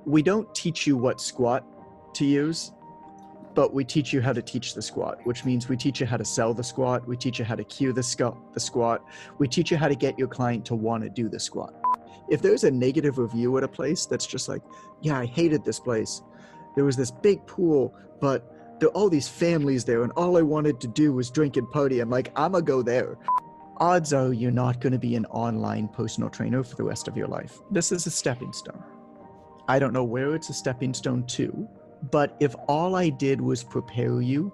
We don't teach you what squat to use, but we teach you how to teach the squat, which means we teach you how to sell the squat. We teach you how to cue the squat. We teach you how to get your client to want to do the squat. If there's a negative review at a place that's just like, yeah, I hated this place. There was this big pool, but there are all these families there, and all I wanted to do was drink and party. I'm like, I'm gonna go there. Odds are you're not going to be an online personal trainer for the rest of your life. This is a stepping stone. I don't know where it's a stepping stone to, but if all I did was prepare you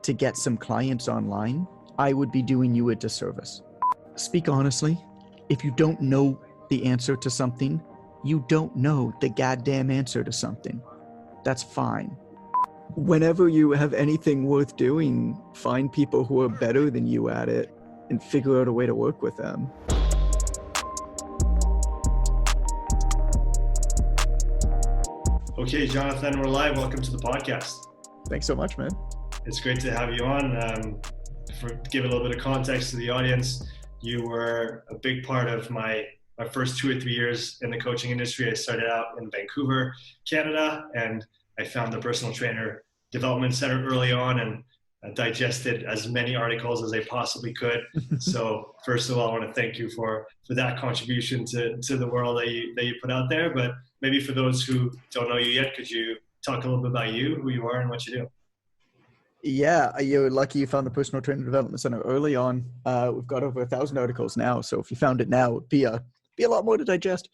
to get some clients online, I would be doing you a disservice. Speak honestly, if you don't know the answer to something, you don't know the goddamn answer to something. That's fine. Whenever you have anything worth doing, find people who are better than you at it and figure out a way to work with them. Okay, Jonathan, we're live. Welcome to the podcast. Thanks so much, man. It's great to have you on. To give a little bit of context to the audience, you were a big part of my first 2 or 3 years in the coaching industry. I started out in Vancouver, Canada, and I found the Personal Trainer Development Center early on and digested as many articles as I possibly could. So first of all, I want to thank you for that contribution to the world that you put out there. But maybe for those who don't know you yet, could you talk a little bit about you, who you are, and what you do? Yeah, you're lucky you found the Personal Trainer Development Center early on. We've got over 1,000 articles now, so if you found it now, it'd be a lot more to digest.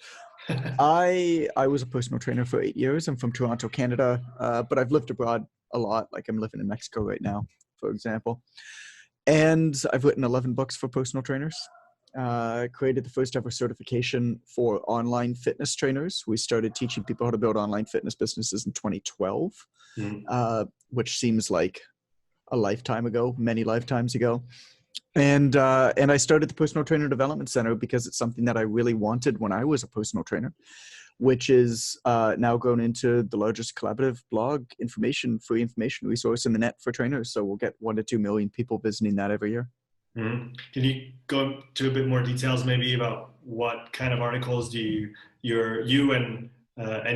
I was a personal trainer for 8 years. I'm from Toronto, Canada, but I've lived abroad a lot. Like I'm living in Mexico right now, for example. And I've written 11 books for personal trainers. Created the first ever certification for online fitness trainers. We started teaching people how to build online fitness businesses in 2012, which seems like a lifetime ago, many lifetimes ago. And I started the Personal Trainer Development Center because it's something that I really wanted when I was a personal trainer, which is now grown into the largest collaborative blog free information resource in the net for trainers. So we'll get 1 to 2 million people visiting that every year. Mm-hmm. Can you go into a bit more details maybe about what kind of articles do you and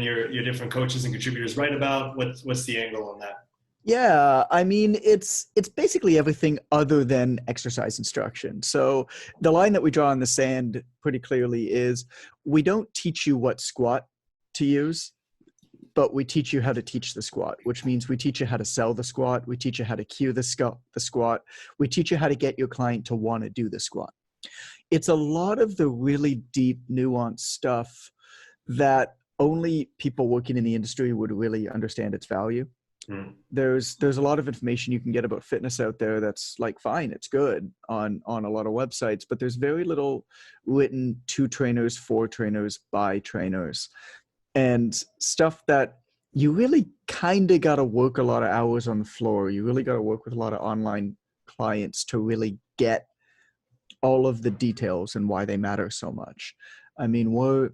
your different coaches and contributors write about? What's the angle on that? Yeah, I mean, it's basically everything other than exercise instruction. So the line that we draw in the sand pretty clearly is we don't teach you what squat to use, but we teach you how to teach the squat, which means we teach you how to sell the squat. We teach you how to cue the squat. We teach you how to get your client to want to do the squat. It's a lot of the really deep, nuanced stuff that only people working in the industry would really understand its value. There's a lot of information you can get about fitness out there that's like, fine, it's good on a lot of websites, but there's very little written to trainers, for trainers, by trainers, and stuff that you really kind of got to work a lot of hours on the floor. You really got to work with a lot of online clients to really get all of the details and why they matter so much. I mean, we're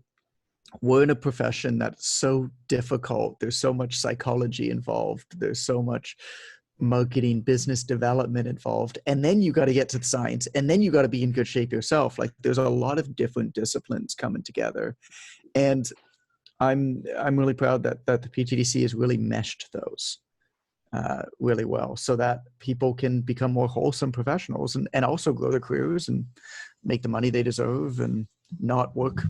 in a profession that's so difficult. There's so much psychology involved. There's so much marketing, business development involved. And then you got to get to the science, and then you got to be in good shape yourself. Like there's a lot of different disciplines coming together. And I'm really proud that the PTDC has really meshed those really well so that people can become more wholesome professionals and also grow their careers and make the money they deserve and not work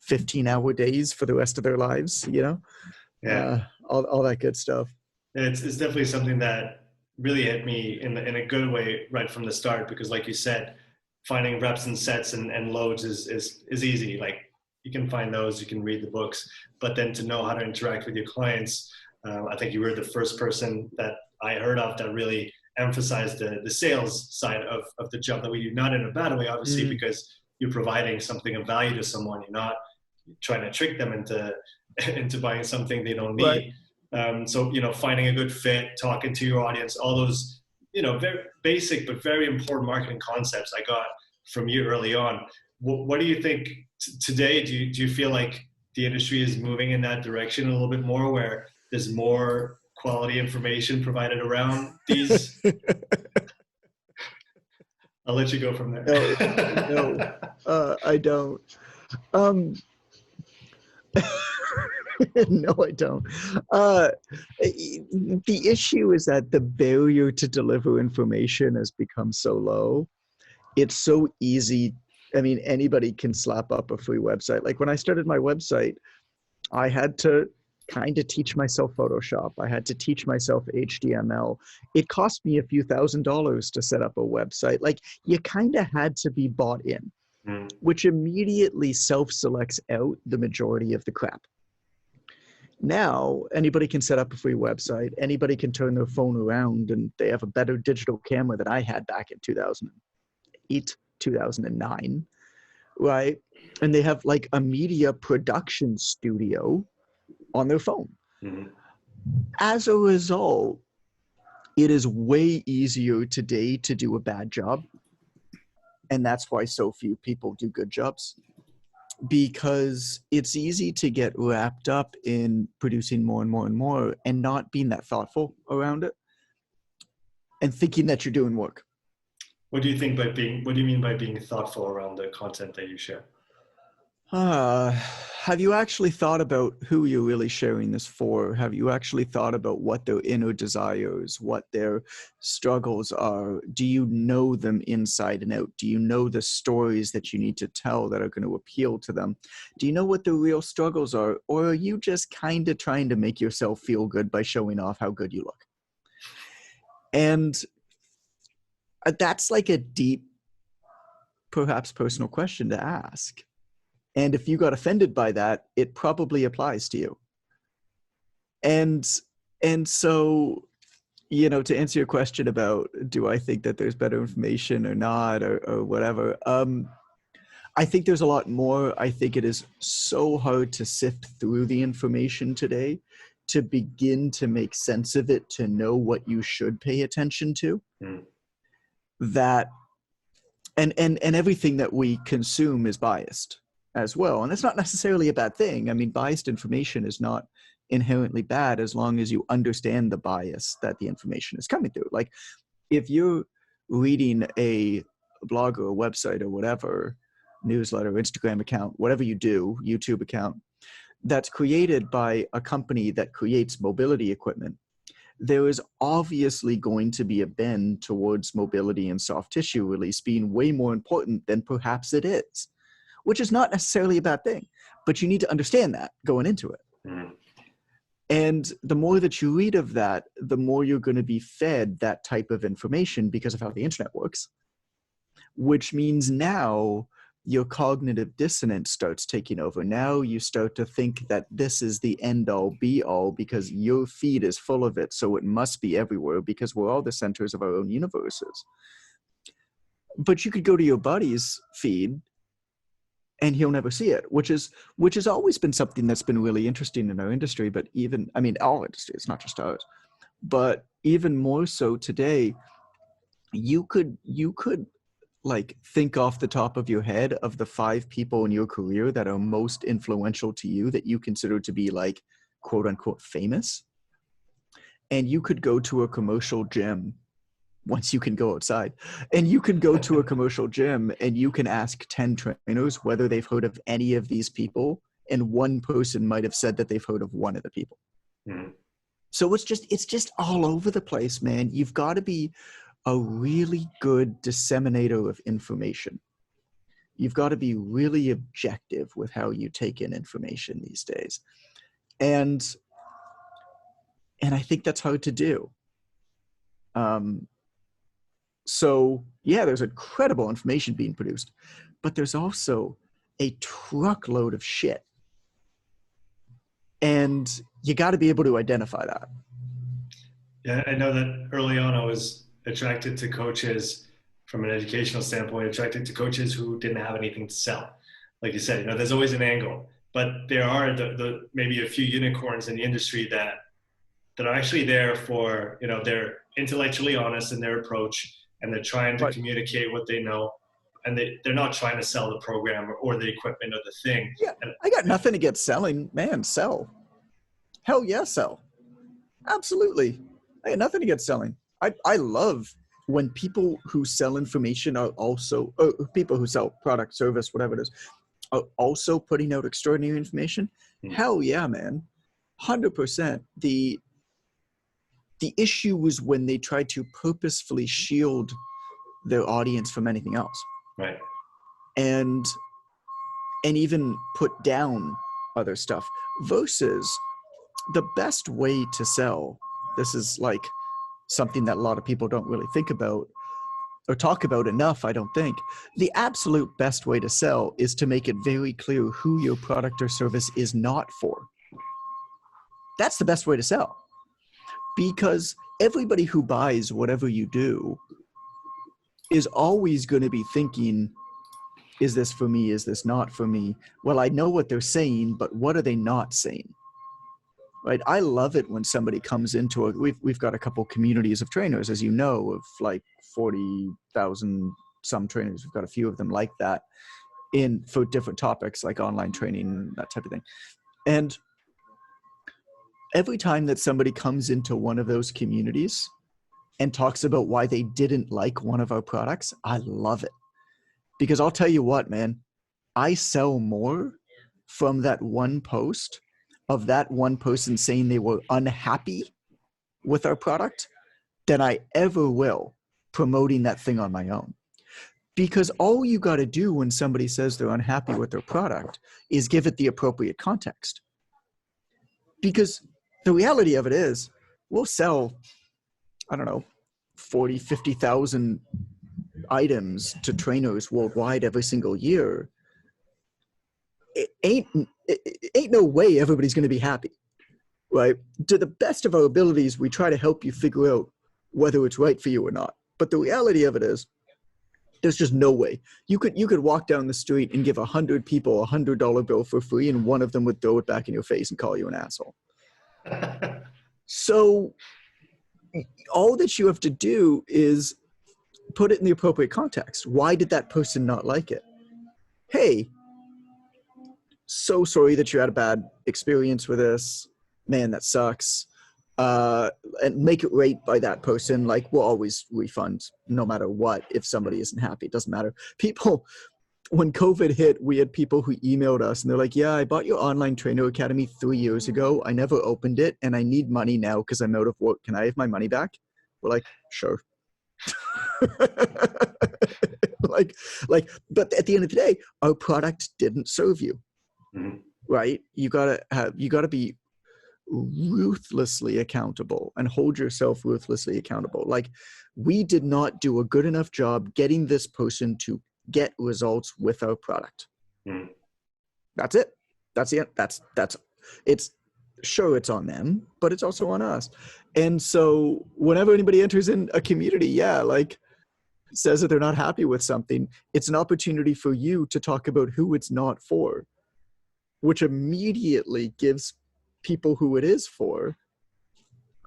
15-hour days for the rest of their lives, Yeah. All that good stuff. It's definitely something that really hit me in a good way right from the start, because like you said, finding reps and sets and loads is easy. Like you can find those, you can read the books, but then to know how to interact with your clients, I think you were the first person that I heard of that really emphasized the sales side of the job that we do, not in a bad way, obviously, because you're providing something of value to someone. You're not trying to trick them into buying something they don't need. Right. So, finding a good fit, talking to your audience, all those, very basic but very important marketing concepts I got from you early on. What do you think today? Do you feel like the industry is moving in that direction a little bit more, where there's more quality information provided around these? I'll let you go from there. No, I don't. No, I don't. The issue is that the barrier to deliver information has become so low. It's so easy. I mean, anybody can slap up a free website. Like when I started my website, I had to kind of teach myself Photoshop. I had to teach myself HTML. It cost me a few $1,000s to set up a website. Like you kind of had to be bought in, Mm. which immediately self-selects out the majority of the crap. Now, anybody can set up a free website. Anybody can turn their phone around, and they have a better digital camera than I had back in 2008, 2009, right? And they have like a media production studio on their phone. Mhm. As a result, it is way easier today to do a bad job. And that's why so few people do good jobs, because it's easy to get wrapped up in producing more and more and more and not being that thoughtful around it and thinking that you're doing work. What do you think by being, what do you mean by being thoughtful around the content that you share? Have you actually thought about who you're really sharing this for? Have you actually thought about what their inner desires, what their struggles are? Do you know them inside and out? Do you know the stories that you need to tell that are going to appeal to them? Do you know what the real struggles are? Or are you just kind of trying to make yourself feel good by showing off how good you look? And that's like a deep, perhaps personal question to ask. And if you got offended by that, it probably applies to you. And so, you know, to answer your question about do I think that there's better information or not, or whatever, I think there's a lot more. I think it is so hard to sift through the information today to begin to make sense of it, to know what you should pay attention to. Mm. That and everything that we consume is biased as well, and that's not necessarily a bad thing. I mean, biased information is not inherently bad as long as you understand the bias that the information is coming through. Like if you're reading a blog or a website or whatever, newsletter, Instagram account, whatever you do, YouTube account, that's created by a company that creates mobility equipment, there is obviously going to be a bend towards mobility and soft tissue release being way more important than perhaps it is, which is not necessarily a bad thing, but you need to understand that going into it. Mm. And the more that you read of that, the more you're going to be fed that type of information because of how the internet works, which means now your cognitive dissonance starts taking over. Now you start to think that this is the end all be all because your feed is full of it, so it must be everywhere because we're all the centers of our own universes. But you could go to your buddy's feed and he'll never see it, which has always been something that's been really interesting in our industry. But even, I mean, all industry, it's not just ours, but even more so today, you could like think off the top of your head of the 5 people in your career that are most influential to you that you consider to be like quote unquote famous. And you could go to a commercial gym once you can go outside, and you can go to a commercial gym and you can ask 10 trainers whether they've heard of any of these people. And one person might have said that they've heard of one of the people. Mm. So it's just all over the place, man. You've got to be a really good disseminator of information. You've got to be really objective with how you take in information these days. And I think that's hard to do. So yeah, there's incredible information being produced, but there's also a truckload of shit. And you got to be able to identify that. Yeah, I know that early on I was attracted to coaches from an educational standpoint, attracted to coaches who didn't have anything to sell. Like you said, you know, there's always an angle, but there are the maybe a few unicorns in the industry that are actually there for, you know, they're intellectually honest in their approach and they're trying to Right. communicate what they know, and they're not trying to sell the program or the equipment or the thing. Yeah, And I got nothing against selling. Man, sell. Hell yeah, sell. Absolutely. I got nothing against selling. I love when people who sell information are also, people who sell product, service, whatever it is, are also putting out extraordinary information. Hmm. Hell yeah, man. 100%. The issue was when they tried to purposefully shield their audience from anything else. Right. And even put down other stuff, versus the best way to sell. This is like something that a lot of people don't really think about or talk about enough, I don't think. The absolute best way to sell is to make it very clear who your product or service is not for. That's the best way to sell, because everybody who buys whatever you do is always going to be thinking, is this for me? Is this not for me? Well, I know what they're saying, but what are they not saying? Right? I love it when somebody comes into a, we've got a couple communities of trainers, as you know, of like 40,000 some trainers. We've got a few of them like that for different topics like online training, that type of thing. And every time that somebody comes into one of those communities and talks about why they didn't like one of our products, I love it. Because I'll tell you what, man, I sell more from that one post of that one person saying they were unhappy with our product than I ever will promoting that thing on my own. Because all you got to do when somebody says they're unhappy with their product is give it the appropriate context. Because the reality of it is, we'll sell, I don't know, 40, 50,000 items to trainers worldwide every single year. It ain't no way everybody's going to be happy, right? To the best of our abilities, we try to help you figure out whether it's right for you or not. But the reality of it is, there's just no way. You could walk down the street and give 100 people $100 bill for free, and one of them would throw it back in your face and call you an asshole. So all that you have to do is put it in the appropriate context. Why did that person not like it? Hey, so sorry that you had a bad experience with this. Man, that sucks. And make it right by that person. Like, we'll always refund no matter what if somebody isn't happy. It doesn't matter. People, when COVID hit, we had people who emailed us and they're like, yeah, I bought your online trainer academy 3 years ago. I never opened it and I need money now because I'm out of work. Can I have my money back? We're like, sure. But at the end of the day, our product didn't serve you. Mm-hmm. Right? You gotta be ruthlessly accountable and hold yourself ruthlessly accountable. Like, we did not do a good enough job getting this person to get results with our product. Mm. That's it. That's it. That's it's sure it's on them, but it's also on us. And so whenever anybody enters in a community, like says that they're not happy with something, it's an opportunity for you to talk about who it's not for, which immediately gives people who it is for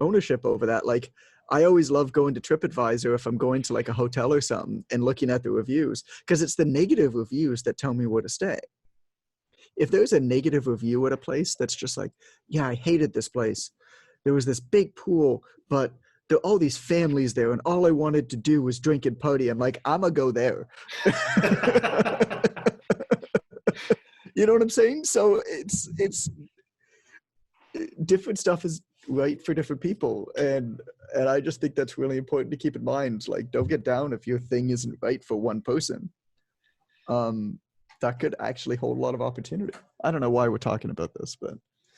ownership over that. Like, I always love going to TripAdvisor if I'm going to like a hotel or something and looking at the reviews, because it's the negative reviews that tell me where to stay. If there's a negative review at a place that's just like, yeah, I hated this place. There was this big pool, but there are all these families there and all I wanted to do was drink and party. I'm like, I'm gonna go there. You know what I'm saying? So it's different stuff is right for different people. And I just think that's really important to keep in mind. Like, don't get down if your thing isn't right for one person. That could actually hold a lot of opportunity. I don't know why we're talking about this, but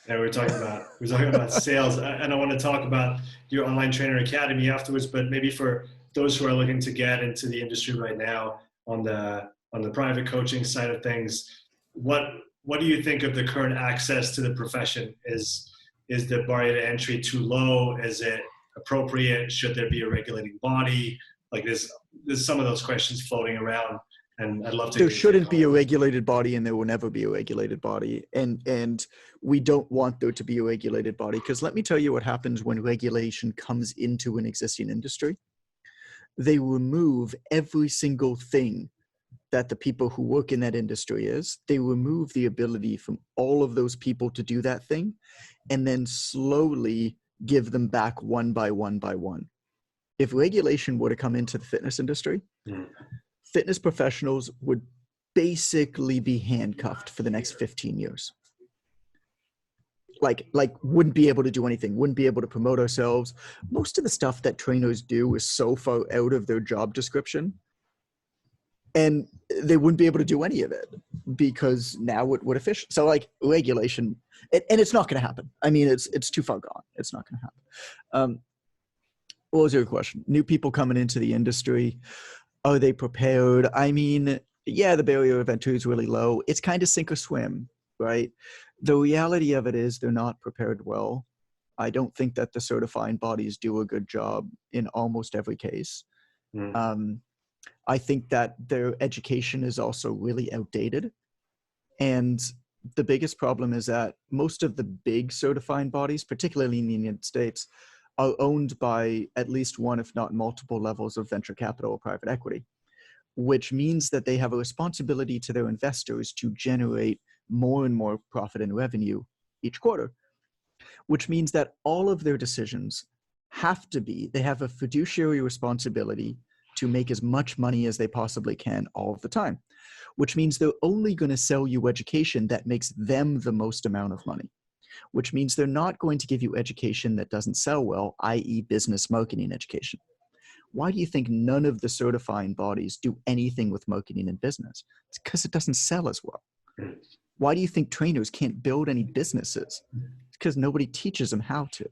yeah, we're talking about sales, and I want to talk about your online trainer academy afterwards. But maybe for those who are looking to get into the industry right now on the private coaching side of things, what do you think of the current access to the profession? Is the barrier to entry too low? Is it appropriate? Should there be a regulating body? Like, there's some of those questions floating around. And I'd love to. There shouldn't be a regulated body, and there will never be a regulated body. And we don't want there to be a regulated body, because let me tell you what happens when regulation comes into an existing industry. They remove every single thing that the people who work in that industry is. They remove the ability from all of those people to do that thing, and then slowly give them back one by one by one. If regulation were to come into the fitness industry, fitness professionals would basically be handcuffed for the next 15 years. like wouldn't be able to do anything, wouldn't be able to promote ourselves. Most of the stuff that trainers do is so far out of their job description, and they wouldn't be able to do any of it because now it would official. So like regulation, and it's not going to happen. I mean, it's too far gone. It's not going to happen. What was your question? New people coming into the industry, are they prepared? I mean, yeah, the barrier of entry is really low. It's kind of sink or swim, right? The reality of it is they're not prepared well. I don't think that the certifying bodies do a good job in almost every case. I think that their education is also really outdated. And the biggest problem is that most of the big certifying bodies, particularly in the United States, are owned by at least one, if not multiple levels of venture capital or private equity, which means that they have a responsibility to their investors to generate more and more profit and revenue each quarter, which means that all of their decisions they have a fiduciary responsibility to make as much money as they possibly can all of the time, which means they're only going to sell you education that makes them the most amount of money, which means they're not going to give you education that doesn't sell well, i.e. business marketing education. Why do you think none of the certifying bodies do anything with marketing and business? It's because it doesn't sell as well. Why do you think trainers can't build any businesses? It's because nobody teaches them how to.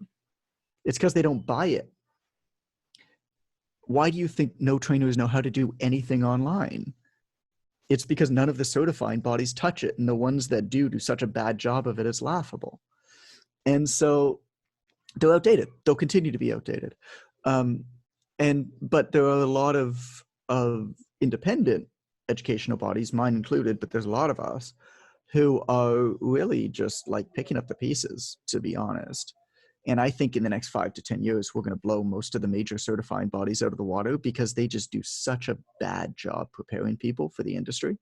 It's because they don't buy it. Why do you think no trainers know how to do anything online? It's because none of the certifying bodies touch it, and the ones that do such a bad job of it, it's laughable. And so they're outdated. They'll continue to be outdated. But there are a lot of independent educational bodies, mine included, but there's a lot of us who are really just like picking up the pieces, to be honest. And I think in the next 5 to 10 years, we're going to blow most of the major certifying bodies out of the water because they just do such a bad job preparing people for the industry.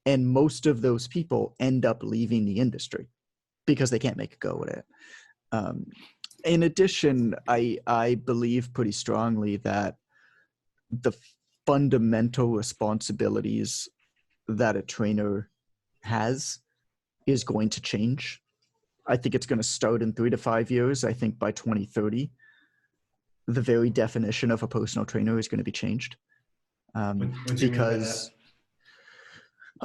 And most of those people end up leaving the industry because they can't make a go with it. In addition, I believe pretty strongly that the fundamental responsibilities that a trainer has is going to change. I think it's going to start in 3 to 5 years. I think by 2030, the very definition of a personal trainer is going to be changed. Because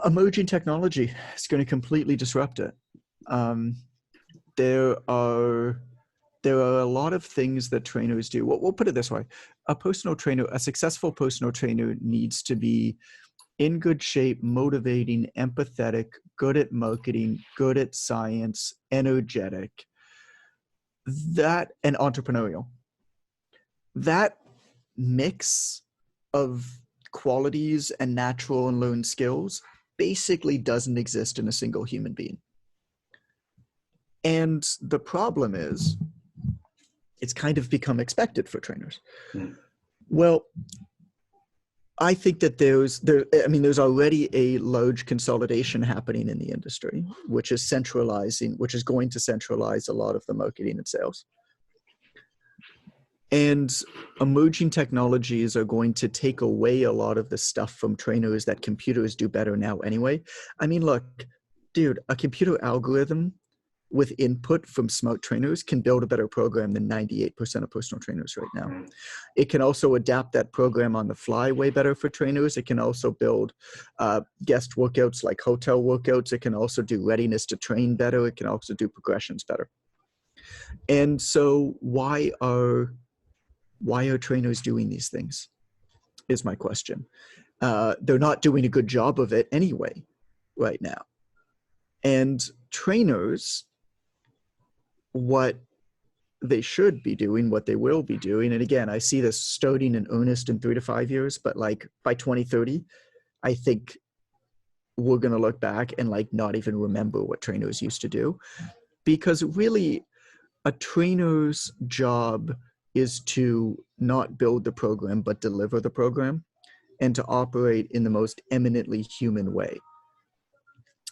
emerging technology is going to completely disrupt it. There are a lot of things that trainers do. We'll put it this way. A successful personal trainer needs to be in good shape, motivating, empathetic, good at marketing, good at science, energetic, and entrepreneurial. That mix of qualities and natural and learned skills basically doesn't exist in a single human being. And the problem is, it's kind of become expected for trainers. Well, I think that there's already a large consolidation happening in the industry, which is going to centralize a lot of the marketing and sales. And emerging technologies are going to take away a lot of the stuff from trainers that computers do better now anyway. I mean, look, dude, a computer algorithm with input from smart trainers can build a better program than 98% of personal trainers right now. It can also adapt that program on the fly way better for trainers. It can also build guest workouts like hotel workouts. It can also do readiness to train better. It can also do progressions better. And so why are trainers doing these things is my question. They're not doing a good job of it anyway right now. And trainers, what they should be doing, what they will be doing, and again, I see this starting in earnest in 3 to 5 years, but like by 2030, I think we're going to look back and like not even remember what trainers used to do, because really a trainer's job is to not build the program, but deliver the program and to operate in the most eminently human way.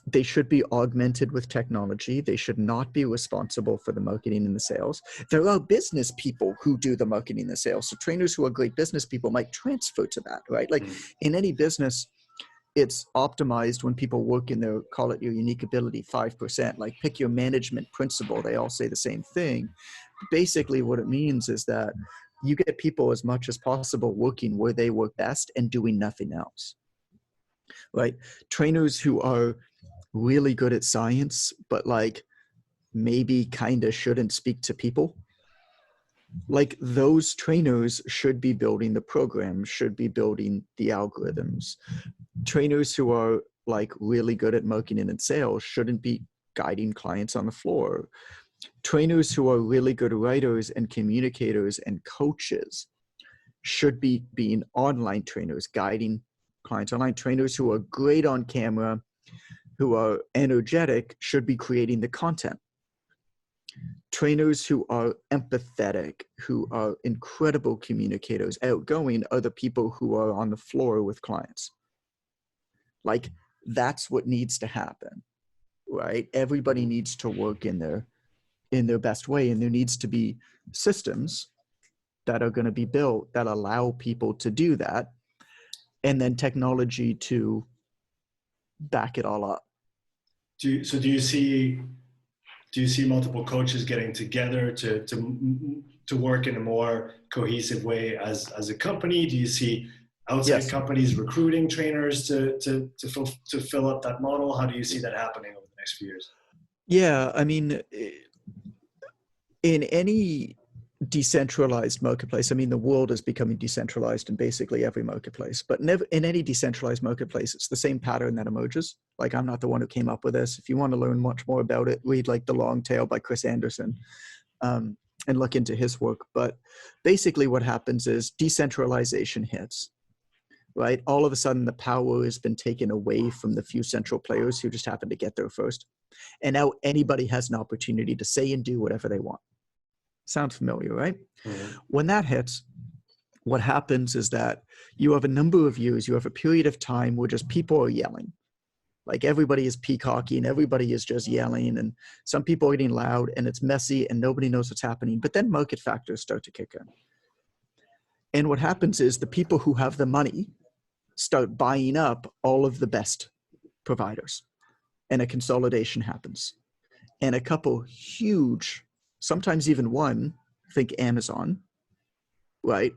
They should be augmented with technology. They should not be responsible for the marketing and the sales. There are business people who do the marketing and the sales. So trainers who are great business people might transfer to that, right? Like in any business, it's optimized when people work in their, call it your unique ability 5%, like pick your management principle. They all say the same thing. Basically what it means is that you get people as much as possible working where they work best and doing nothing else, right? Trainers who are really good at science, but like maybe kind of shouldn't speak to people, like those trainers should be building the program, should be building the algorithms. Trainers who are like really good at marketing and sales shouldn't be guiding clients on the floor. Trainers who are really good writers and communicators and coaches should be being online trainers, guiding clients online. Trainers who are great on camera, who are energetic, should be creating the content. Trainers who are empathetic, who are incredible communicators, outgoing, are the people who are on the floor with clients. Like that's what needs to happen, right? Everybody needs to work in their best way, and there needs to be systems that are going to be built that allow people to do that, and then technology to back it all up. Do you see multiple coaches getting together to work in a more cohesive way as a company? Do you see outside Yes. companies recruiting trainers to fill up that model? How do you see that happening over the next few years? Yeah, I mean, in any decentralized marketplace, I mean, the world is becoming decentralized in basically every marketplace, but never in any decentralized marketplace, it's the same pattern that emerges. Like, I'm not the one who came up with this. If you want to learn much more about it, read like The Long Tail by Chris Anderson, and look into his work. But basically what happens is decentralization hits, right? All of a sudden the power has been taken away from the few central players who just happen to get there first. And now anybody has an opportunity to say and do whatever they want. Sounds familiar, right? Mm-hmm. When that hits, what happens is that you have a number of years, you have a period of time where just people are yelling. Like everybody is peacocking, everybody is just yelling, and some people are getting loud, and it's messy, and nobody knows what's happening. But then market factors start to kick in. And what happens is the people who have the money start buying up all of the best providers, and a consolidation happens. And a couple huge, sometimes even one, think Amazon, right,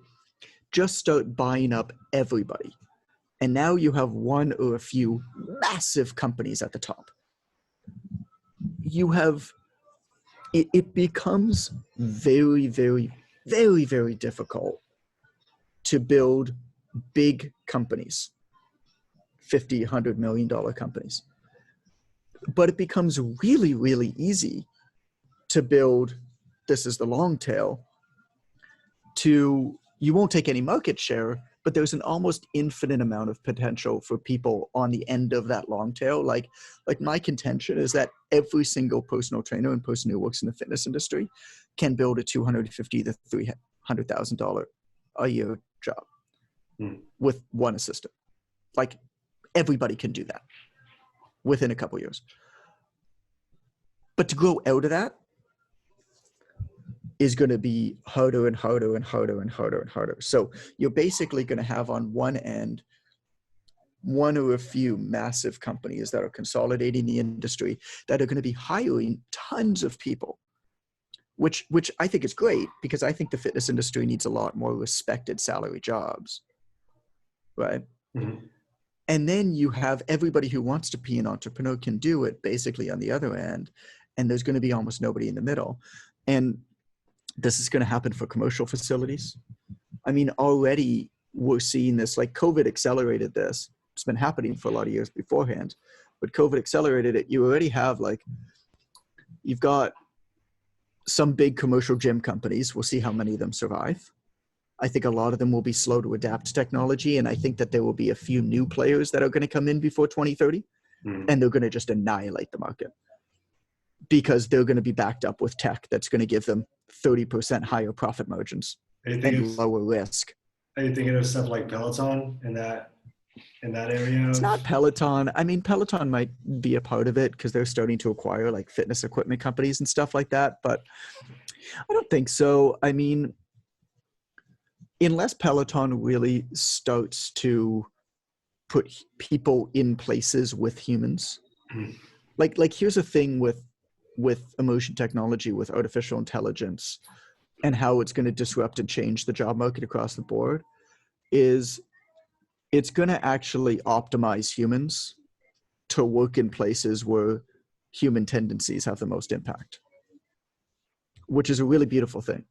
just start buying up everybody. And now you have one or a few massive companies at the top. You have, it becomes very, very, very, very difficult to build big companies, $50, $100 million companies. But it becomes really, really easy to build, this is the long tail, to, you won't take any market share, but there's an almost infinite amount of potential for people on the end of that long tail. Like my contention is that every single personal trainer and person who works in the fitness industry can build a $250,000 to $300,000 a year job with one assistant. Like everybody can do that within a couple years. But to grow out of that is going to be harder and harder and harder and harder and harder. So you're basically going to have on one end, one or a few massive companies that are consolidating the industry that are going to be hiring tons of people, which I think is great, because I think the fitness industry needs a lot more respected salary jobs, right? Mm-hmm. And then you have everybody who wants to be an entrepreneur can do it basically on the other end, and there's going to be almost nobody in the middle. And this is going to happen for commercial facilities. I mean, already we're seeing this, like COVID accelerated this. It's been happening for a lot of years beforehand, but COVID accelerated it. You already have you've got some big commercial gym companies. We'll see how many of them survive. I think a lot of them will be slow to adapt to technology. And I think that there will be a few new players that are going to come in before 2030, and they're going to just annihilate the market, because they're going to be backed up with tech that's going to give them 30% higher profit margins and lower risk. Are you thinking of stuff like Peloton in that area? It's not Peloton. I mean, Peloton might be a part of it because they're starting to acquire like fitness equipment companies and stuff like that, but I don't think so. I mean, unless Peloton really starts to put people in places with humans. Mm. Like here's the thing with emotion technology, with artificial intelligence, and how it's going to disrupt and change the job market across the board, is it's going to actually optimize humans to work in places where human tendencies have the most impact, which is a really beautiful thing.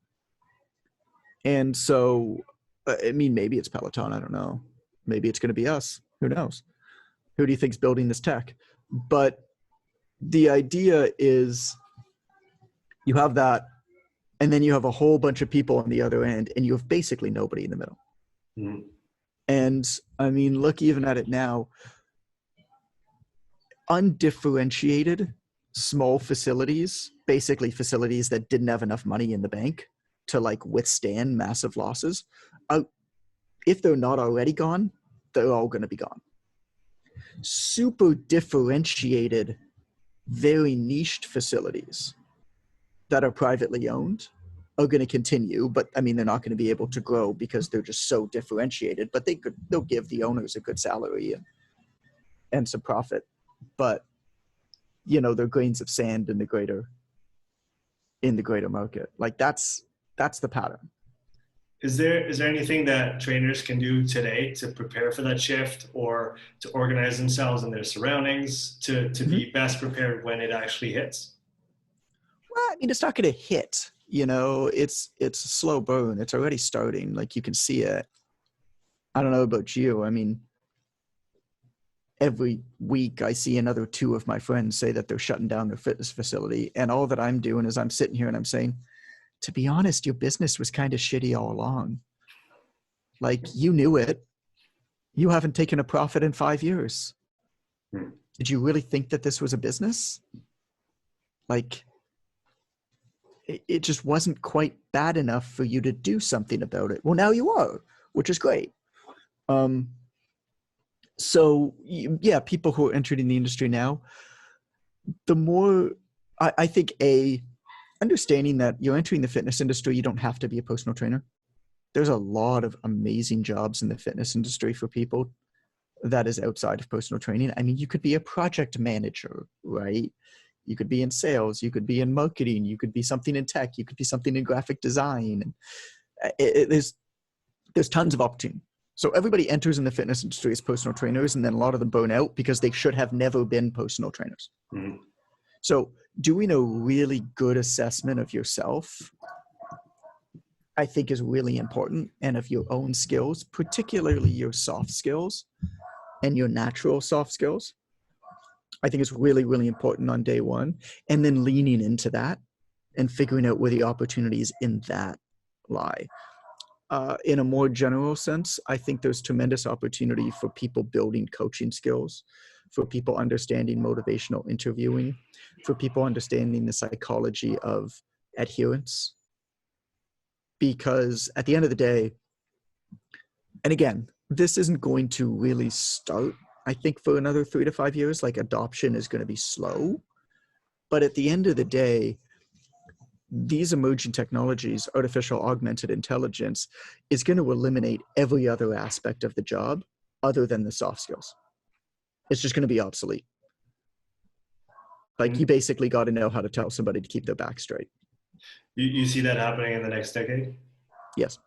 And so, I mean, maybe it's Peloton, I don't know. Maybe it's going to be us. Who knows? Who do you think's building this tech? But the idea is you have that, and then you have a whole bunch of people on the other end, and you have basically nobody in the middle. Mm. And I mean, look even at it now. Undifferentiated small facilities, basically facilities that didn't have enough money in the bank to like withstand massive losses, if they're not already gone, they're all going to be gone. Super differentiated, very niched facilities that are privately owned are going to continue, but I mean, they're not going to be able to grow because they're just so differentiated, but they'll give the owners a good salary and some profit. But you know, they're grains of sand in the greater market. Like that's the pattern. Is there anything that trainers can do today to prepare for that shift, or to organize themselves and their surroundings to be best prepared when it actually hits? Well, I mean, it's not going to hit. You know, it's a slow burn. It's already starting. Like you can see it. I don't know about you. I mean, every week I see another 2 of my friends say that they're shutting down their fitness facility. And all that I'm doing is I'm sitting here and I'm saying, to be honest, your business was kind of shitty all along. Like you knew it. You haven't taken a profit in 5 years. Did you really think that this was a business? Like it just wasn't quite bad enough for you to do something about it. Well, now you are, which is great. So yeah, people who are entering the industry now, the more I think understanding that you're entering the fitness industry, you don't have to be a personal trainer. There's a lot of amazing jobs in the fitness industry for people that is outside of personal training. I mean, you could be a project manager, right? You could be in sales, you could be in marketing, you could be something in tech, you could be something in graphic design. There's tons of opportunity. So everybody enters in the fitness industry as personal trainers, and then a lot of them burn out because they should have never been personal trainers. Mm-hmm. So doing a really good assessment of yourself, I think, is really important, and of your own skills, particularly your soft skills and your natural soft skills. I think it's really, really important on day one, and then leaning into that and figuring out where the opportunities in that lie. In a more general sense, I think there's tremendous opportunity for people building coaching skills, for people understanding motivational interviewing, for people understanding the psychology of adherence. Because at the end of the day, and again, this isn't going to really start, I think, for another 3 to 5 years. Like adoption is going to be slow. But at the end of the day, these emerging technologies, artificial augmented intelligence, is going to eliminate every other aspect of the job other than the soft skills. It's just going to be obsolete. Like you basically got to know how to tell somebody to keep their back straight. You see that happening in the next decade? Yes.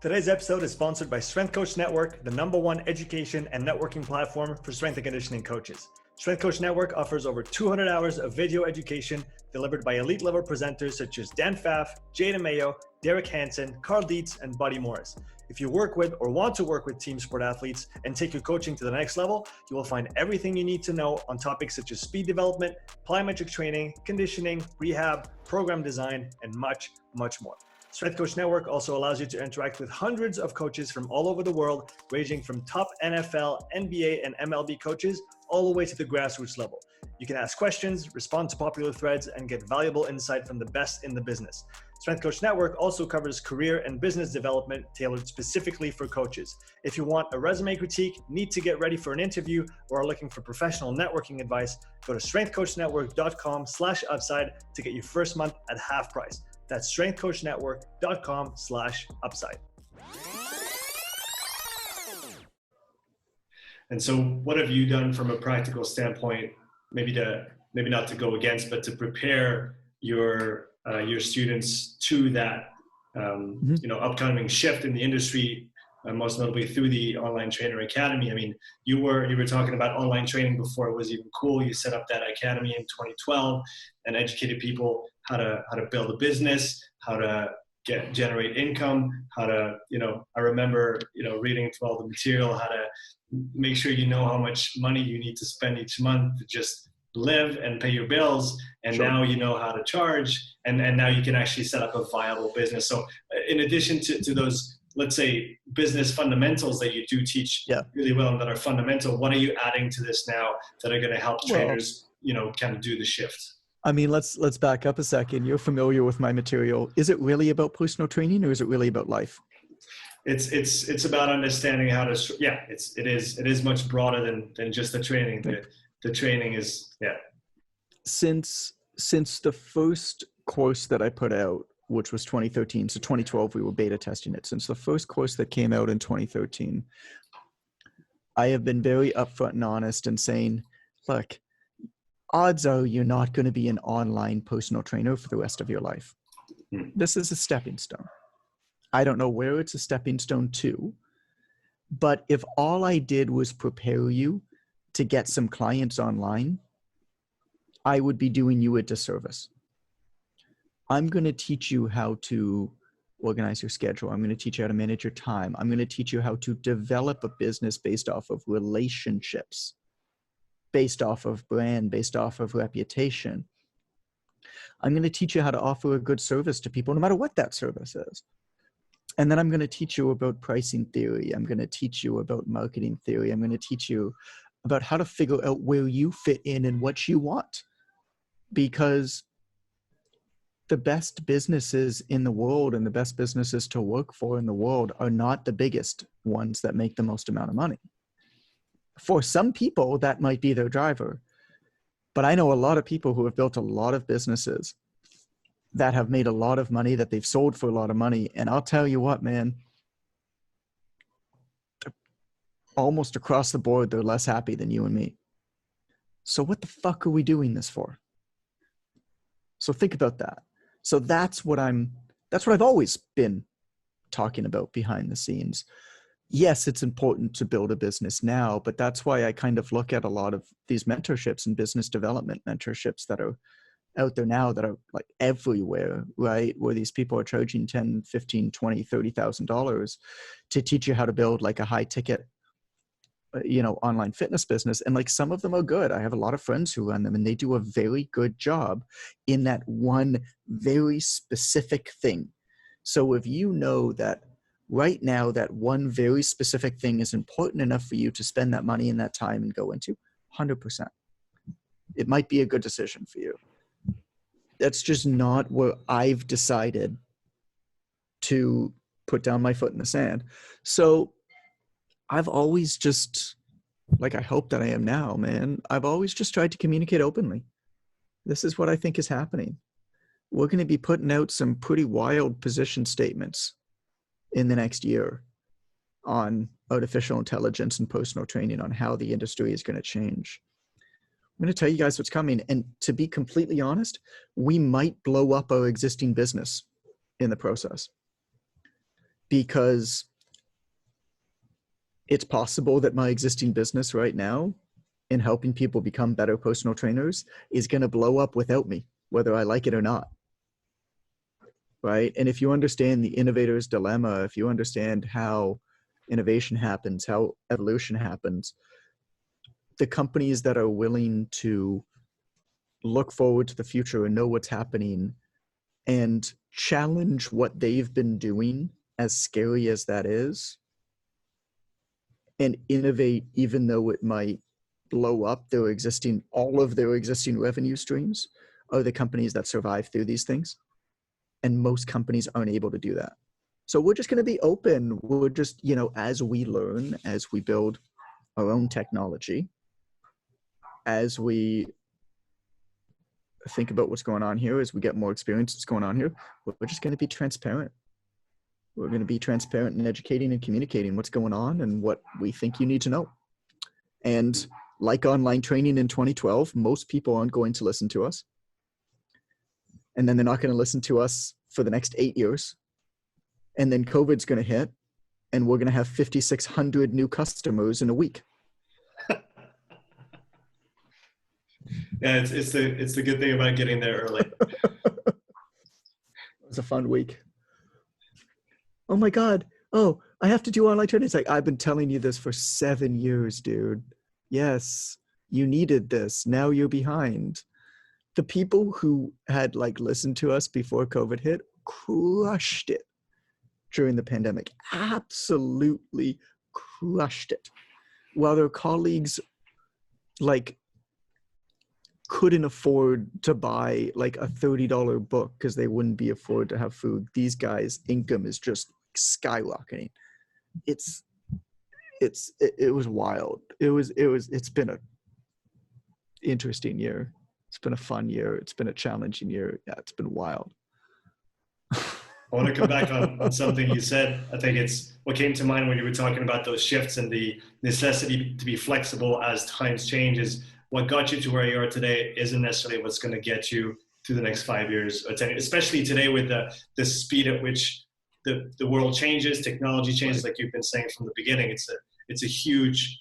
Today's episode is sponsored by Strength Coach Network, the #1 education and networking platform for strength and conditioning coaches. Strength Coach Network offers over 200 hours of video education delivered by elite level presenters such as Dan Pfaff, Jada Mayo, Derek Hansen, Carl Dietz, and Buddy Morris. If you work with or want to work with team sport athletes and take your coaching to the next level, you will find everything you need to know on topics such as speed development, plyometric training, conditioning, rehab, program design, and much, much more. Strength Coach Network also allows you to interact with hundreds of coaches from all over the world, ranging from top NFL, NBA, and MLB coaches all the way to the grassroots level. You can ask questions, respond to popular threads, and get valuable insight from the best in the business. Strength Coach Network also covers career and business development tailored specifically for coaches. If you want a resume critique, need to get ready for an interview, or are looking for professional networking advice, go to strengthcoachnetwork.com/upside to get your first month at half price. That's strengthcoachnetwork.com/upside. And so what have you done from a practical standpoint, maybe not to go against, but to prepare your students to that upcoming shift in the industry, most notably through the Online Trainer Academy? I mean, you were talking about online training before it was even cool. You set up that academy in 2012 and educated people how to build a business, how to generate income, how to, I remember, reading through all the material, how to make sure you know how much money you need to spend each month to just live and pay your bills. And Sure. now you know how to charge, and now you can actually set up a viable business. So in addition to those, let's say, business fundamentals that you do teach really well and that are fundamental, what are you adding to this now that are going to help trainers, kind of do the shift? I mean, let's back up a second. You're familiar with my material. Is it really about personal training, or is it really about life? It's about understanding how to, it is much broader than just the training. The training is, Since the first course that I put out, which was 2013, so 2012 we were beta testing it. Since the first course that came out in 2013, I have been very upfront and honest in saying, look, odds are you're not going to be an online personal trainer for the rest of your life. This is a stepping stone. I don't know where it's a stepping stone to, but if all I did was prepare you to get some clients online, I would be doing you a disservice. I'm going to teach you how to organize your schedule. I'm going to teach you how to manage your time. I'm going to teach you how to develop a business based off of relationships, based off of brand, based off of reputation. I'm going to teach you how to offer a good service to people, no matter what that service is. And then I'm going to teach you about pricing theory. I'm going to teach you about marketing theory. I'm going to teach you about how to figure out where you fit in and what you want. Because the best businesses in the world and the best businesses to work for in the world are not the biggest ones that make the most amount of money. For some people, that might be their driver. But I know a lot of people who have built a lot of businesses that have made a lot of money, that they've sold for a lot of money. And I'll tell you what, man, almost across the board, they're less happy than you and me. So what the fuck are we doing this for? So think about that. So that's what I've always been talking about behind the scenes. Yes, it's important to build a business now, but that's why I kind of look at a lot of these mentorships and business development mentorships that are out there now that are like everywhere, right? Where these people are charging $10, $15, $20, $30,000 to teach you how to build like a high ticket, online fitness business. And like some of them are good. I have a lot of friends who run them and they do a very good job in that one very specific thing. So if you know that right now that one very specific thing is important enough for you to spend that money and that time and go into, 100%, it might be a good decision for you. That's just not where I've decided to put down my foot in the sand. So I've always just, like I hope that I am now, man, I've always just tried to communicate openly. This is what I think is happening. We're going to be putting out some pretty wild position statements in the next year on artificial intelligence and personal training, on how the industry is going to change. I'm going to tell you guys what's coming. And to be completely honest, we might blow up our existing business in the process, because it's possible that my existing business right now in helping people become better personal trainers is going to blow up without me, whether I like it or not. Right? And if you understand the innovator's dilemma, if you understand how innovation happens, how evolution happens, the companies that are willing to look forward to the future and know what's happening and challenge what they've been doing, as scary as that is, and innovate even though it might blow up all of their existing revenue streams, are the companies that survive through these things. And most companies aren't able to do that. So we're just going to be open. We're just, as we learn, as we build our own technology, as we think about what's going on here, as we get more experience what's going on here, we're just going to be transparent. We're going to be transparent in educating and communicating what's going on and what we think you need to know. And like online training in 2012, most people aren't going to listen to us. And then they're not going to listen to us for the next 8 years. And then COVID's going to hit, and we're going to have 5,600 new customers in a week. Yeah, it's the good thing about getting there early. It was a fun week. Oh my God. Oh, I have to do online training. It's like, I've been telling you this for 7 years, dude. Yes, you needed this. Now you're behind. The people who had like listened to us before COVID hit crushed it during the pandemic. Absolutely crushed it. While their colleagues like couldn't afford to buy like a $30 book because they wouldn't be afford to have food, these guys' income is just skyrocketing. It was wild. It's been a interesting year. It's been a fun year. It's been a challenging year. Yeah, it's been wild. I want to come back on something you said. I think it's what came to mind when you were talking about those shifts and the necessity to be flexible as times change. Is what got you to where you are today isn't necessarily what's going to get you through the next 5 years or 10, especially today with the speed at which the world changes, technology changes, like you've been saying from the beginning. It's a huge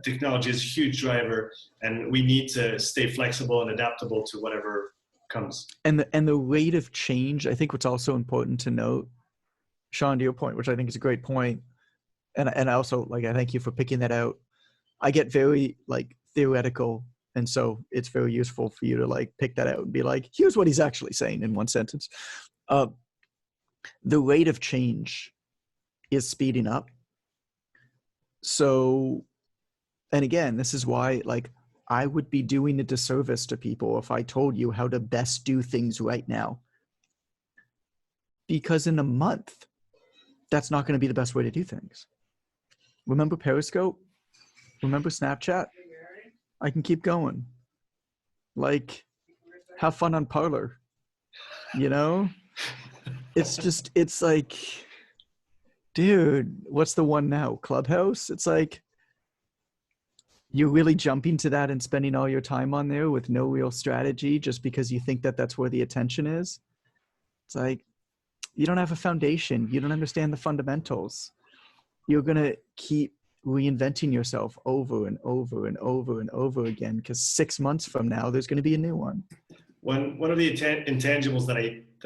technology is a huge driver, and we need to stay flexible and adaptable to whatever comes. And the rate of change, I think what's also important to note, Sean, to your point, which I think is a great point, and I also like, I thank you for picking that out. I get very like theoretical, and so it's very useful for you to like pick that out and be like, here's what he's actually saying in one sentence. The rate of change is speeding up. So, and again, this is why like I would be doing a disservice to people if I told you how to best do things right now. Because in a month, that's not going to be the best way to do things. Remember Periscope? Remember Snapchat? I can keep going. Like, have fun on Parler. You know? It's like, dude, what's the one now? Clubhouse? It's like, you're really jumping to that and spending all your time on there with no real strategy just because you think that that's where the attention is. It's like, you don't have a foundation. You don't understand the fundamentals. You're going to keep reinventing yourself over and over and over and over again, because 6 months from now, there's going to be a new one. One of the intangibles that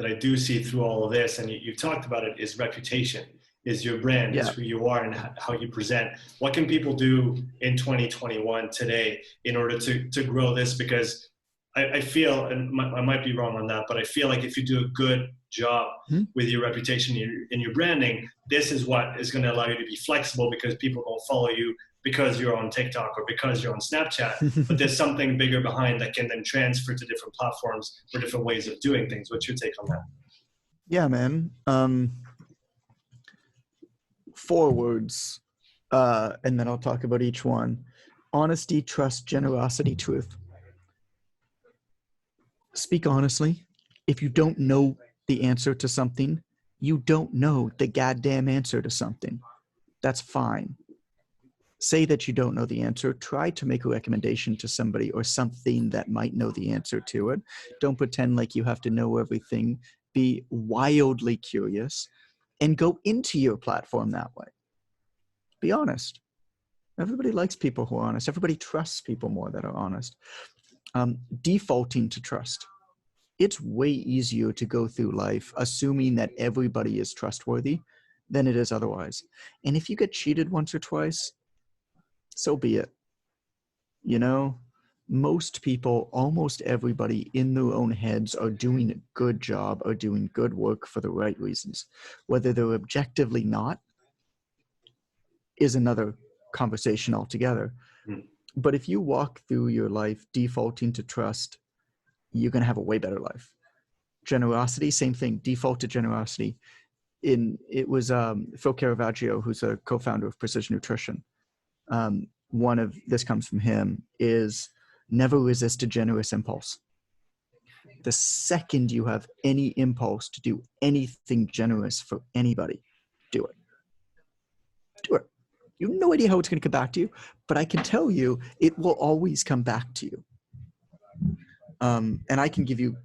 I do see through all of this, and you've talked about it, is reputation, is your brand, is who you are and how you present. What can people do in 2021 today in order to grow this? Because I feel, and I might be wrong on that, but I feel like if you do a good job with your reputation and your branding, this is what is going to allow you to be flexible, because people don't follow you because you're on TikTok or because you're on Snapchat, but there's something bigger behind that can then transfer to different platforms or different ways of doing things. What's your take on that? Yeah, man. 4 words, and then I'll talk about each one. Honesty, trust, generosity, truth. Speak honestly. If you don't know the answer to something, you don't know the goddamn answer to something. That's fine. Say that you don't know the answer. Try to make a recommendation to somebody or something that might know the answer to it. Don't pretend like you have to know everything. Be wildly curious and go into your platform that way. Be honest. Everybody likes people who are honest. Everybody trusts people more that are honest. Defaulting to trust. It's way easier to go through life assuming that everybody is trustworthy than it is otherwise. And if you get cheated once or twice, so be it. You know, most people, almost everybody in their own heads are doing a good job or doing good work for the right reasons. Whether they're objectively not is another conversation altogether. But if you walk through your life defaulting to trust, you're going to have a way better life. Generosity, same thing, default to generosity. It was Phil Caravaggio, who's a co-founder of Precision Nutrition. One of this comes from him, is never resist a generous impulse. The second you have any impulse to do anything generous for anybody, do it. Do it. You have no idea how it's going to come back to you, but I can tell you it will always come back to you. And I can give you,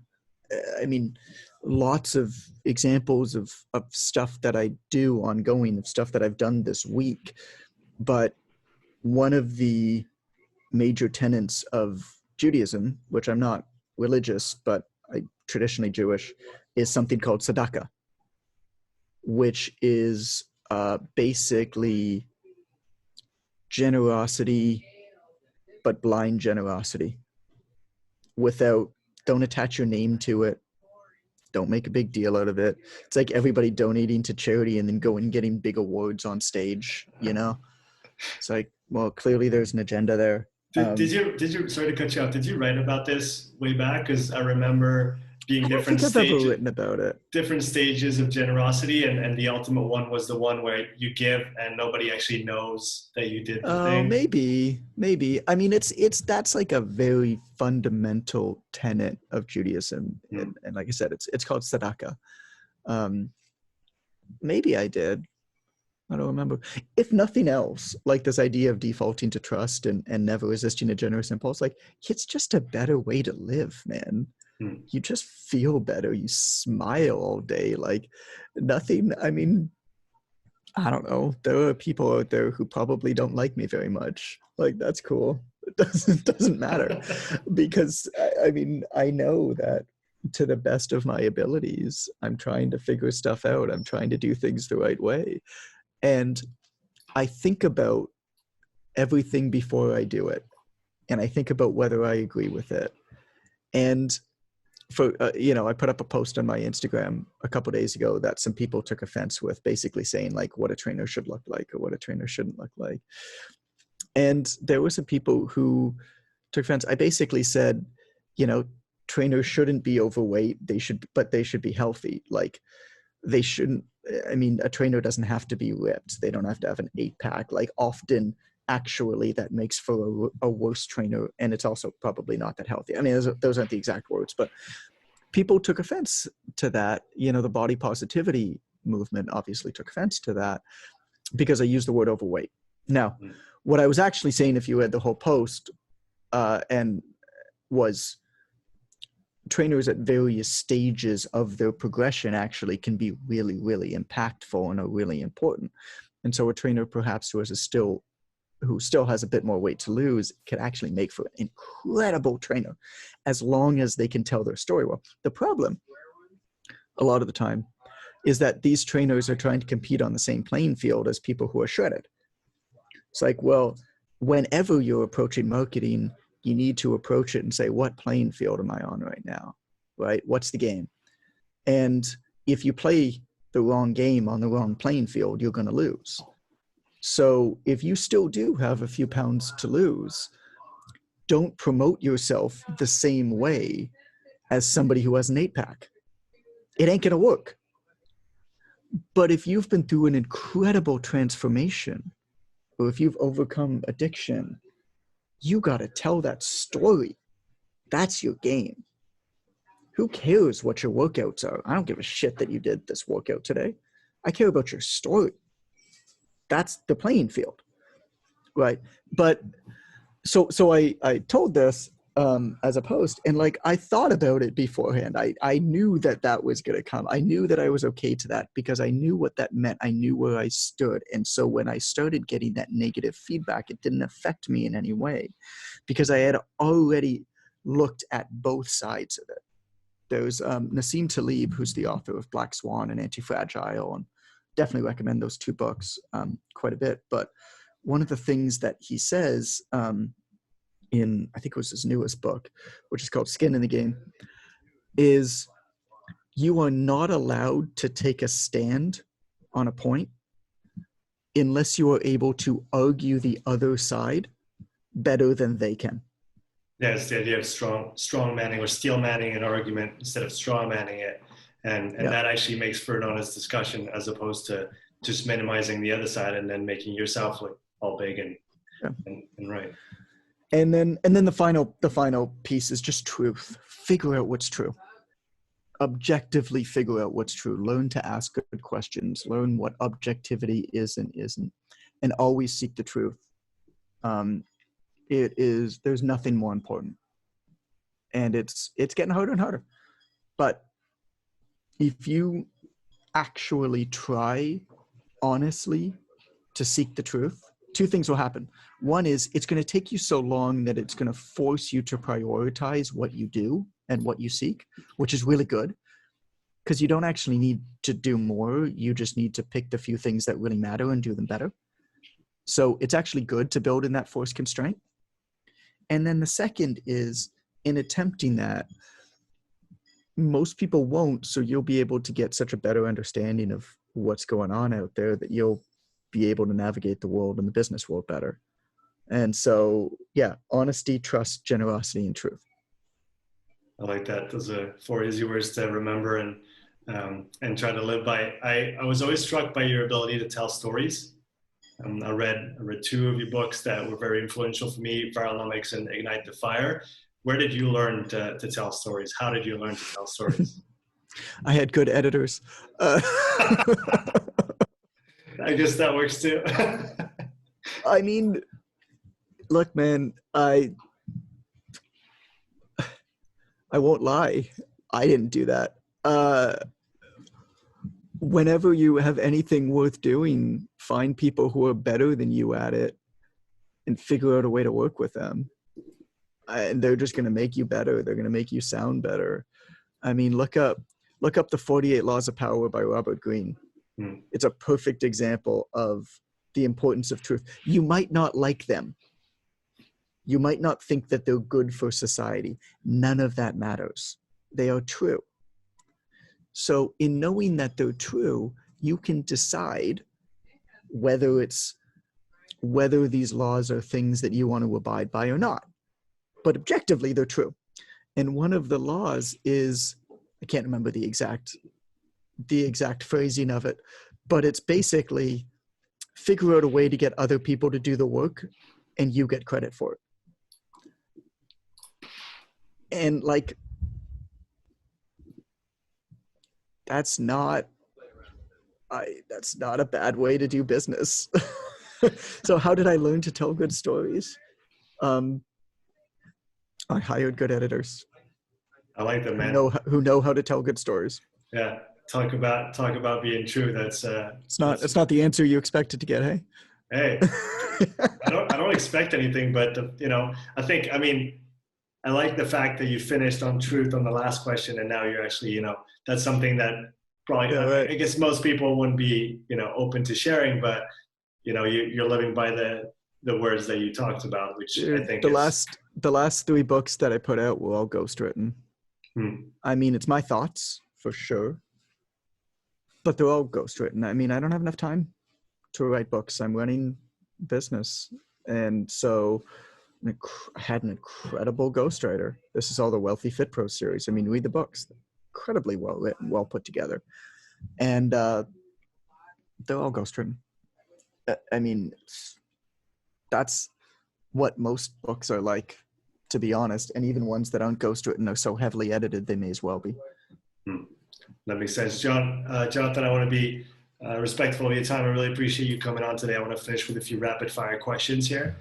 I mean, lots of examples of stuff that I do ongoing, of stuff that I've done this week. But one of the major tenets of Judaism, which I'm not religious, but I'm traditionally Jewish, is something called tzedakah, which is basically generosity, but blind generosity. Don't attach your name to it. Don't make a big deal out of it. It's like everybody donating to charity and then going and getting big awards on stage, you know? It's like, well, clearly there's an agenda there. Did you, sorry to cut you off, did you write about this way back? Because I remember being I don't think I've ever written about it. Different stages of generosity, and the ultimate one was the one where you give and nobody actually knows that you did the thing. Maybe. I mean, that's like a very fundamental tenet of Judaism, and like I said, it's called tzedakah. Maybe I did. I don't remember. If nothing else, like this idea of defaulting to trust and never resisting a generous impulse, like it's just a better way to live, man. You just feel better. You smile all day. Like nothing. I mean, I don't know. There are people out there who probably don't like me very much. Like that's cool. It doesn't matter because I mean, I know that to the best of my abilities, I'm trying to figure stuff out. I'm trying to do things the right way. And I think about everything before I do it. And I think about whether I agree with it. And for, I put up a post on my Instagram a couple of days ago that some people took offense with, basically saying like what a trainer should look like or what a trainer shouldn't look like. And there were some people who took offense. I basically said, trainers shouldn't be overweight. They should be healthy. Like they shouldn't, I mean, a trainer doesn't have to be ripped. They don't have to have an 8-pack. Like often, actually, that makes for a worse trainer, and it's also probably not that healthy. I mean, those aren't the exact words, but people took offense to that. The body positivity movement obviously took offense to that because I used the word overweight. Now, what I was actually saying, if you read the whole post, and was trainers at various stages of their progression actually can be really, really impactful and are really important. And so a trainer perhaps who still has a bit more weight to lose can actually make for an incredible trainer as long as they can tell their story well. The problem a lot of the time is that these trainers are trying to compete on the same playing field as people who are shredded. It's like, well, whenever you're approaching marketing, you need to approach it and say, what playing field am I on right now, right? What's the game? And if you play the wrong game on the wrong playing field, you're going to lose. So if you still do have a few pounds to lose, don't promote yourself the same way as somebody who has an 8-pack. It ain't going to work. But if you've been through an incredible transformation, or if you've overcome addiction, you got to tell that story. That's your game. Who cares what your workouts are? I don't give a shit that you did this workout today. I care about your story. That's the playing field, right? But so I told this as a post, and like I thought about it beforehand. I knew that was going to come. I knew that I was okay to that because I knew what that meant. I knew where I stood. And so when I started getting that negative feedback, it didn't affect me in any way because I had already looked at both sides of it. There's Nassim Taleb, who's the author of Black Swan and Anti-Fragile, and definitely recommend those 2 books quite a bit. But one of the things that he says in, I think it was his newest book, which is called Skin in the Game, is you are not allowed to take a stand on a point unless you are able to argue the other side better than they can. Yeah, it's the idea of strong manning or steel manning an argument instead of straw manning it. And that actually makes for an honest discussion as opposed to just minimizing the other side and then making yourself look all big and right. And then the final piece is just truth. Figure out what's true. Objectively figure out what's true. Learn to ask good questions. Learn what objectivity is and isn't. and always seek the truth. There's nothing more important, and it's getting harder and harder. But if you actually try honestly to seek the truth, two things will happen. One is it's going to take you so long that it's going to force you to prioritize what you do and what you seek, which is really good, because you don't actually need to do more. You just need to pick the few things that really matter and do them better. So it's actually good to build in that force constraint. And then the second is, in attempting that, most people won't, so you'll be able to get such a better understanding of what's going on out there that you'll be able to navigate the world and the business world better. And so, yeah, honesty, trust, generosity, and truth. I like that. Those are 4 easy words to remember and try to live by. I was always struck by your ability to tell stories. I read 2 of your books that were very influential for me, Virelonomics and Ignite the Fire. Where did you learn to tell stories? How did you learn to tell stories? I had good editors. I guess that works too. I mean, look, man, I won't lie. I didn't do that. Whenever you have anything worth doing, find people who are better than you at it and figure out a way to work with them. And they're just going to make you better. They're going to make you sound better. I mean, look up the 48 Laws of Power by Robert Greene. It's a perfect example of the importance of truth. You might not like them. You might not think that they're good for society. None of that matters. They are true. So in knowing that they're true, you can decide whether these laws are things that you want to abide by or not. But objectively, they're true. And one of the laws is, I can't remember the exact phrasing of it, but it's basically figure out a way to get other people to do the work and you get credit for it. And like, that's not a bad way to do business. So how did I learn to tell good stories? I hired good editors. I like that, man. Who know how to tell good stories. Yeah, talk about being true. That's it's not the answer you expected to get. Hey, I don't expect anything, but I like the fact that you finished on truth on the last question, and now you're actually, that's something that probably I guess most people wouldn't be open to sharing, but you're living by the words that you talked about, which I think the last 3 books that I put out were all ghostwritten. I mean, it's my thoughts for sure, but they're all ghostwritten. I mean, I don't have enough time to write books. I'm running business, and so I had an incredible ghostwriter. This is all the Wealthy Fit Pro series. I mean, read the books. They're incredibly well written, well put together, and they're all ghostwritten. I mean, that's what most books are like, to be honest. And even ones that aren't ghostwritten are so heavily edited, they may as well be. That makes sense. Jonathan, I want to be respectful of your time. I really appreciate you coming on today. I want to finish with a few rapid fire questions here.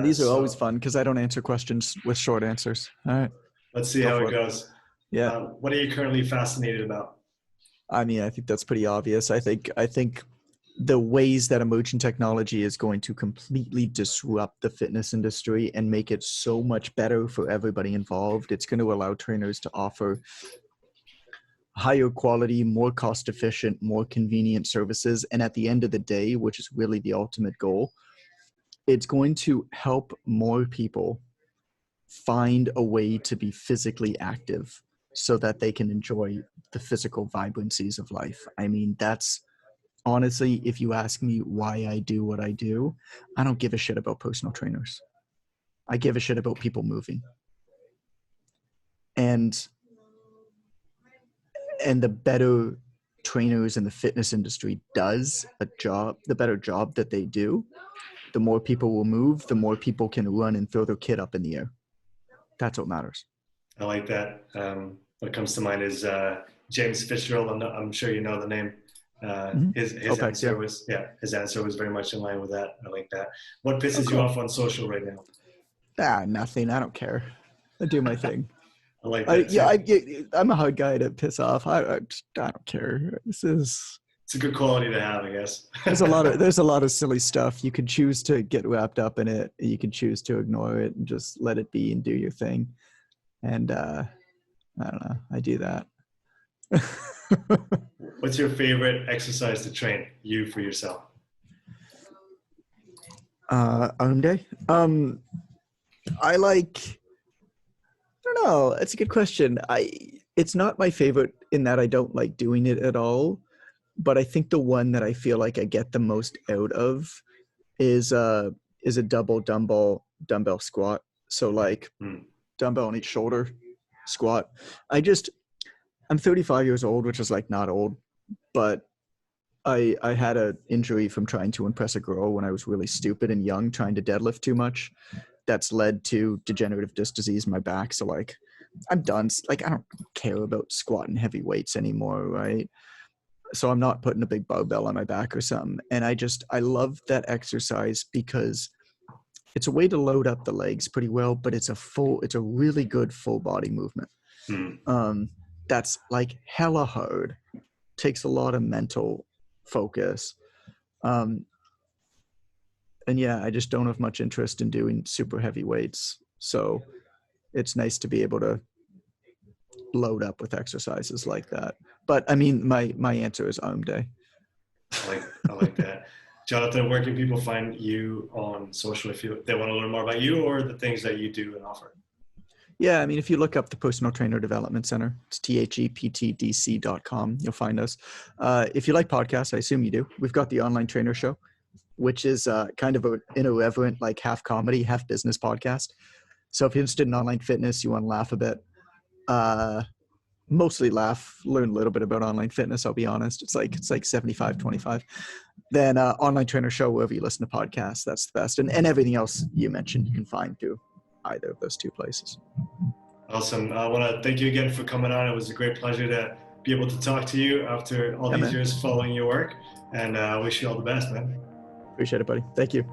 These are always fun because I don't answer questions with short answers. All right. Let's see how it goes. Yeah. What are you currently fascinated about? I mean, I think that's pretty obvious. I think the ways that emerging technology is going to completely disrupt the fitness industry and make it so much better for everybody involved. It's going to allow trainers to offer higher quality, more cost efficient, more convenient services. And at the end of the day, which is really the ultimate goal, it's going to help more people find a way to be physically active so that they can enjoy the physical vibrancies of life. I mean, that's honestly, if you ask me why I do what I do, I don't give a shit about personal trainers. I give a shit about people moving. And the better trainers in the fitness industry does the better job that they do, the more people will move, the more people can run and throw their kid up in the air. That's what matters. I like that. What comes to mind is James Fitzgerald. I'm sure you know the name. His OPEX, answer yeah. was his answer was very much in line with that. I like that. What pisses cool. you off on social right now? Nothing. I don't care. I do my thing. I like that too. I'm a hard guy to piss off. I don't care. It's a good quality to have, I guess. There's a lot of silly stuff. You can choose to get wrapped up in it. You can choose to ignore it and just let it be and do your thing. And I don't know. I do that. What's your favorite exercise to train you for yourself? Arm day. I don't know. It's a good question. It's not my favorite in that I don't like doing it at all. But I think the one that I feel like I get the most out of is a double dumbbell squat. So like dumbbell on each shoulder squat. I'm 35 years old, which is like not old, but I had an injury from trying to impress a girl when I was really stupid and young, trying to deadlift too much. That's led to degenerative disc disease in my back. So like I'm done. Like I don't care about squatting heavy weights anymore, right? So I'm not putting a big barbell on my back or something. And I love that exercise because it's a way to load up the legs pretty well, but it's a really good full body movement. That's like hella hard, takes a lot of mental focus. And yeah, I just don't have much interest in doing super heavy weights. So it's nice to be able to load up with exercises like that. But I mean, my answer is arm day. I like that. Jonathan, where can people find you on social if they want to learn more about you or the things that you do and offer? Yeah, I mean, if you look up the Personal Trainer Development Center, it's theptdc.com. You'll find us. If you like podcasts, I assume you do. We've got the Online Trainer Show, which is kind of an irreverent, like half comedy, half business podcast. So if you're interested in online fitness, you want to laugh a bit, mostly laugh, learn a little bit about online fitness, I'll be honest. It's like 75-25. Then Online Trainer Show, wherever you listen to podcasts, that's the best. And everything else you mentioned, you can find through either of those two places. Awesome. I want to thank you again for coming on. It was a great pleasure to be able to talk to you after all these years following your work. And I wish you all the best, man. Appreciate it, buddy. Thank you.